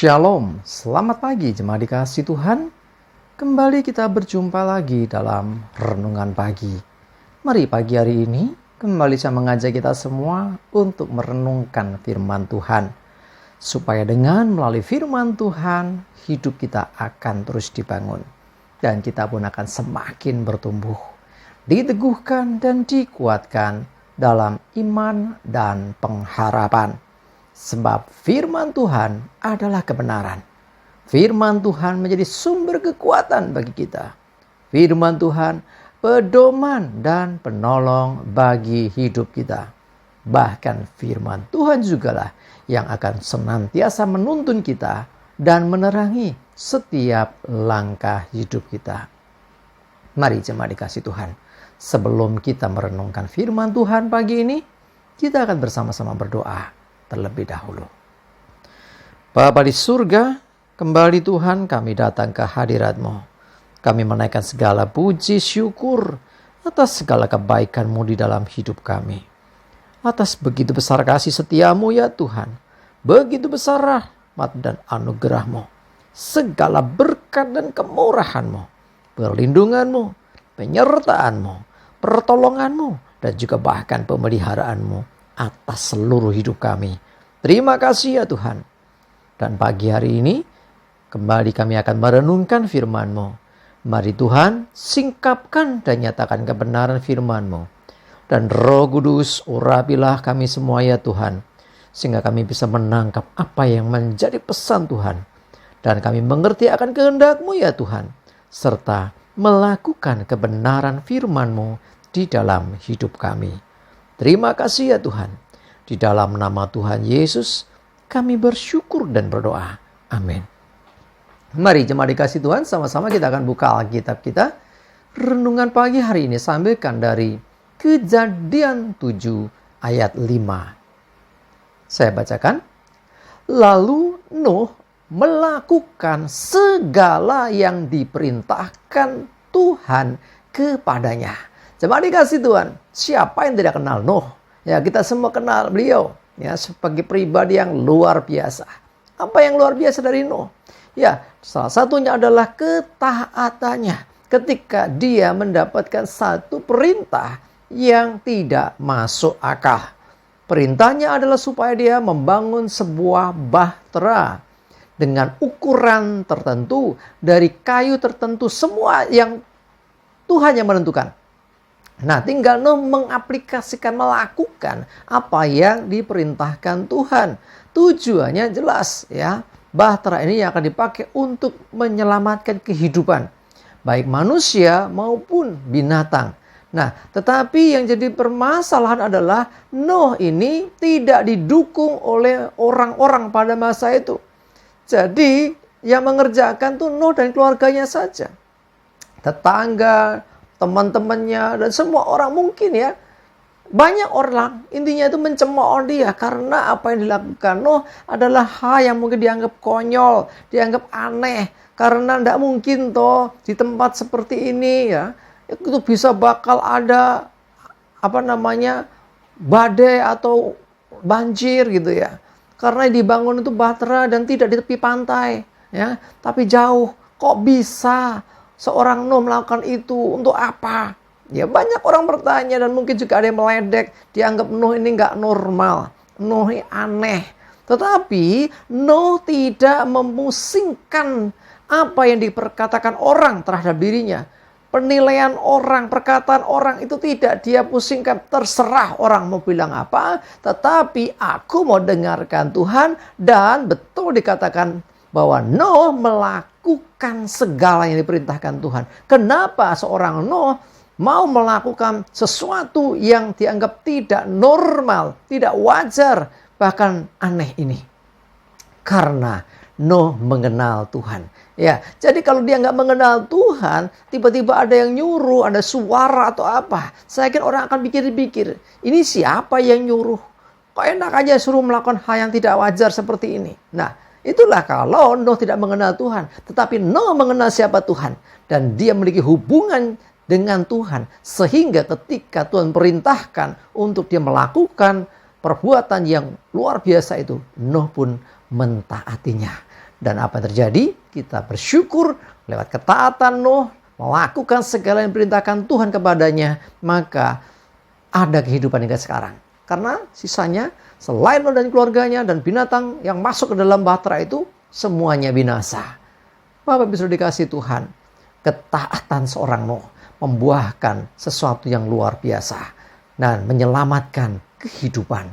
Shalom, selamat pagi jemaat dikasih Tuhan. Kembali kita berjumpa lagi dalam Renungan Pagi. Mari pagi hari ini kembali saya mengajak kita semua untuk merenungkan firman Tuhan. Supaya dengan melalui firman Tuhan, hidup kita akan terus dibangun. Dan kita pun akan semakin bertumbuh, diteguhkan dan dikuatkan dalam iman dan pengharapan. Sebab firman Tuhan adalah kebenaran. Firman Tuhan menjadi sumber kekuatan bagi kita. Firman Tuhan pedoman dan penolong bagi hidup kita. Bahkan firman Tuhan jugalah yang akan senantiasa menuntun kita dan menerangi setiap langkah hidup kita. Mari jemaat dikasih Tuhan, sebelum kita merenungkan firman Tuhan pagi ini, kita akan bersama-sama berdoa terlebih dahulu. Bapa di surga, kembali Tuhan kami datang ke hadirat-Mu. Kami menaikkan segala puji syukur atas segala kebaikan-Mu di dalam hidup kami. Atas begitu besar kasih setia-Mu ya Tuhan. Begitu besar rahmat dan anugerah-Mu. Segala berkat dan kemurahan-Mu. Perlindungan-Mu, penyertaan-Mu, pertolongan-Mu, dan juga bahkan pemeliharaan-Mu atas seluruh hidup kami. Terima kasih ya Tuhan. Dan pagi hari ini kembali kami akan merenungkan firman-Mu. Mari Tuhan singkapkan dan nyatakan kebenaran firman-Mu. Dan Roh Kudus urapilah kami semua ya Tuhan. Sehingga kami bisa menangkap apa yang menjadi pesan Tuhan. Dan kami mengerti akan kehendak-Mu ya Tuhan. Serta melakukan kebenaran firman-Mu di dalam hidup kami. Terima kasih ya Tuhan. Di dalam nama Tuhan Yesus kami bersyukur dan berdoa. Amin. Mari jemaat dikasih Tuhan, sama-sama kita akan buka Alkitab kita. Renungan pagi hari ini sambilkan dari Kejadian 7 ayat 5. Saya bacakan. Lalu Nuh melakukan segala yang diperintahkan Tuhan kepadanya. Jemaat dikasih Tuhan, siapa yang tidak kenal Nuh? Ya, kita semua kenal beliau ya sebagai pribadi yang luar biasa. Apa yang luar biasa dari Nuh? Ya, salah satunya adalah ketaatannya ketika dia mendapatkan satu perintah yang tidak masuk akal. Perintahnya adalah supaya dia membangun sebuah bahtera dengan ukuran tertentu, dari kayu tertentu, semua yang Tuhan yang menentukan. Nah, tinggal Nuh mengaplikasikan, melakukan apa yang diperintahkan Tuhan. Tujuannya jelas ya. Bahtera ini yang akan dipakai untuk menyelamatkan kehidupan, baik manusia maupun binatang. Nah, tetapi yang jadi permasalahan adalah Nuh ini tidak didukung oleh orang-orang pada masa itu. Jadi, yang mengerjakan tuh Nuh dan keluarganya saja. Tetangga, teman-temannya, dan semua orang mungkin ya. Banyak orang intinya itu mencemooh dia karena apa yang dilakukan Nuh adalah hal yang mungkin dianggap konyol, dianggap aneh. Karena tidak mungkin toh di tempat seperti ini ya, itu bisa bakal ada badai atau banjir gitu ya. Karena dibangun itu bahtera dan tidak di tepi pantai ya, tapi jauh. Kok bisa seorang Nuh melakukan itu? Untuk apa? Ya, banyak orang bertanya dan mungkin juga ada yang meledek. Dianggap Nuh ini nggak normal. Nuh ini aneh. Tetapi Nuh tidak memusingkan apa yang diperkatakan orang terhadap dirinya. Penilaian orang, perkataan orang itu tidak dia pusingkan. Terserah orang mau bilang apa. Tetapi aku mau dengarkan Tuhan. Dan betul dikatakan bahwa Nuh melakukan segala yang diperintahkan Tuhan. Kenapa seorang Nuh mau melakukan sesuatu yang dianggap tidak normal, tidak wajar, bahkan aneh ini? Karena Nuh mengenal Tuhan. Ya, jadi kalau dia nggak mengenal Tuhan, tiba-tiba ada yang nyuruh, ada suara atau apa, saya kira orang akan pikir-pikir, ini siapa yang nyuruh? Kok enak aja suruh melakukan hal yang tidak wajar seperti ini? Nah, itulah kalau Nuh tidak mengenal Tuhan. Tetapi Nuh mengenal siapa Tuhan. Dan dia memiliki hubungan dengan Tuhan. Sehingga ketika Tuhan perintahkan untuk dia melakukan perbuatan yang luar biasa itu, Nuh pun mentaatinya. Dan apa yang terjadi? Kita bersyukur lewat ketaatan Nuh, melakukan segala yang diperintahkan Tuhan kepadanya, maka ada kehidupan hingga sekarang. Karena sisanya selain Nuh dan keluarganya dan binatang yang masuk ke dalam bahtera itu semuanya binasa. Bapak Ibu sudah dikasih Tuhan, ketaatan seorang Nuh membuahkan sesuatu yang luar biasa dan menyelamatkan kehidupan.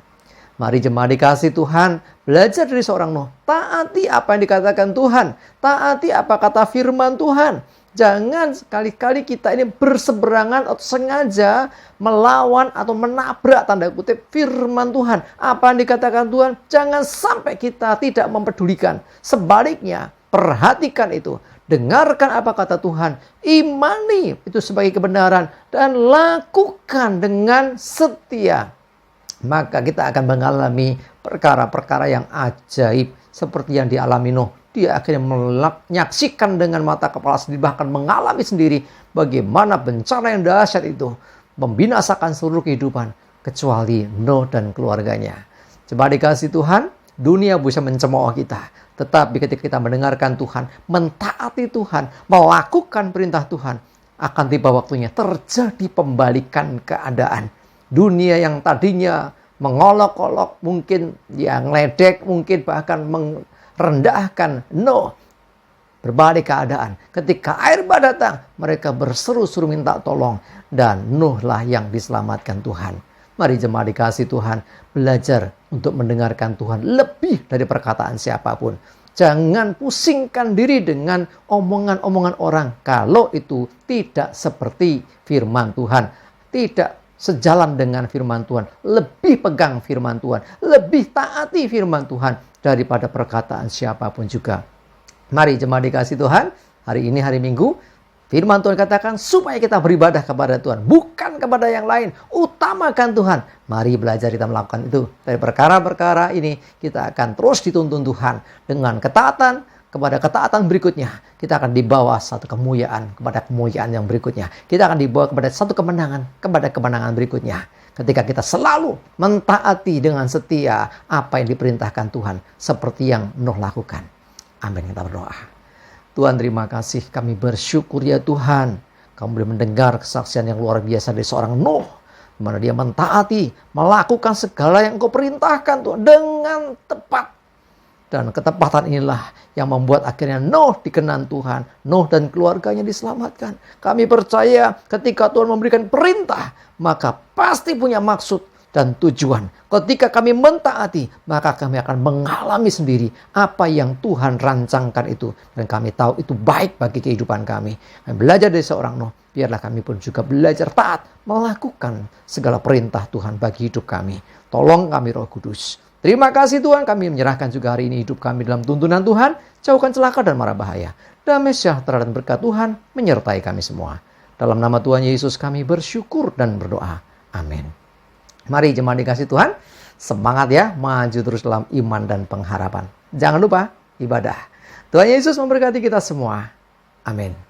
Mari jemaat dikasih Tuhan, belajar dari seorang Nuh. Taati apa yang dikatakan Tuhan. Taati apa kata firman Tuhan. Jangan sekali-kali kita ini berseberangan atau sengaja melawan atau menabrak tanda kutip firman Tuhan. Apa yang dikatakan Tuhan, jangan sampai kita tidak mempedulikan. Sebaliknya, perhatikan itu. Dengarkan apa kata Tuhan. Imani itu sebagai kebenaran. Dan lakukan dengan setia. Maka kita akan mengalami perkara-perkara yang ajaib seperti yang dialami Nuh. Dia akhirnya menyaksikan dengan mata kepala sendiri, bahkan mengalami sendiri bagaimana bencana yang dahsyat itu membinasakan seluruh kehidupan kecuali Nuh dan keluarganya. Coba dikasih Tuhan, dunia bisa mencemooh kita. Tetapi ketika kita mendengarkan Tuhan, mentaati Tuhan, melakukan perintah Tuhan, akan tiba waktunya terjadi pembalikan keadaan. Dunia yang tadinya mengolok-olok, mungkin yang ngeledek, mungkin bahkan merendahkan Nuh, berbalik keadaan. Ketika air bah datang, mereka berseru-seru minta tolong. Dan Nuh lah yang diselamatkan Tuhan. Mari jemaat dikasih Tuhan, belajar untuk mendengarkan Tuhan lebih dari perkataan siapapun. Jangan pusingkan diri dengan omongan-omongan orang kalau itu tidak seperti firman Tuhan. Tidak sejalan dengan firman Tuhan, lebih pegang firman Tuhan, lebih taati firman Tuhan daripada perkataan siapapun juga. Mari jemaat dikasih Tuhan, hari ini hari Minggu, firman Tuhan katakan supaya kita beribadah kepada Tuhan, bukan kepada yang lain, utamakan Tuhan. Mari belajar kita melakukan itu. Dari perkara-perkara ini kita akan terus dituntun Tuhan dengan ketaatan. Kepada ketaatan berikutnya, kita akan dibawa satu kemuliaan kepada kemuliaan yang berikutnya. Kita akan dibawa kepada satu kemenangan, kepada kemenangan berikutnya. Ketika kita selalu mentaati dengan setia apa yang diperintahkan Tuhan, seperti yang Nuh lakukan. Amin, kita berdoa. Tuhan terima kasih, kami bersyukur ya Tuhan. Kami boleh mendengar kesaksian yang luar biasa dari seorang Nuh. Di mana dia mentaati, melakukan segala yang Engkau perintahkan Tuhan dengan tepat. Dan ketepatan inilah yang membuat akhirnya Nuh dikenan Tuhan. Nuh dan keluarganya diselamatkan. Kami percaya ketika Tuhan memberikan perintah, maka pasti punya maksud dan tujuan. Ketika kami mentaati, maka kami akan mengalami sendiri apa yang Tuhan rancangkan itu. Dan kami tahu itu baik bagi kehidupan kami. Kami belajar dari seorang Nuh, biarlah kami pun juga belajar taat melakukan segala perintah Tuhan bagi hidup kami. Tolong kami Roh Kudus. Terima kasih Tuhan, kami menyerahkan juga hari ini hidup kami dalam tuntunan Tuhan. Jauhkan celaka dan mara bahaya. Damai sejahtera dan berkat Tuhan menyertai kami semua. Dalam nama Tuhan Yesus kami bersyukur dan berdoa. Amin. Mari jemaat dikasih Tuhan, semangat ya, maju terus dalam iman dan pengharapan. Jangan lupa ibadah. Tuhan Yesus memberkati kita semua. Amin.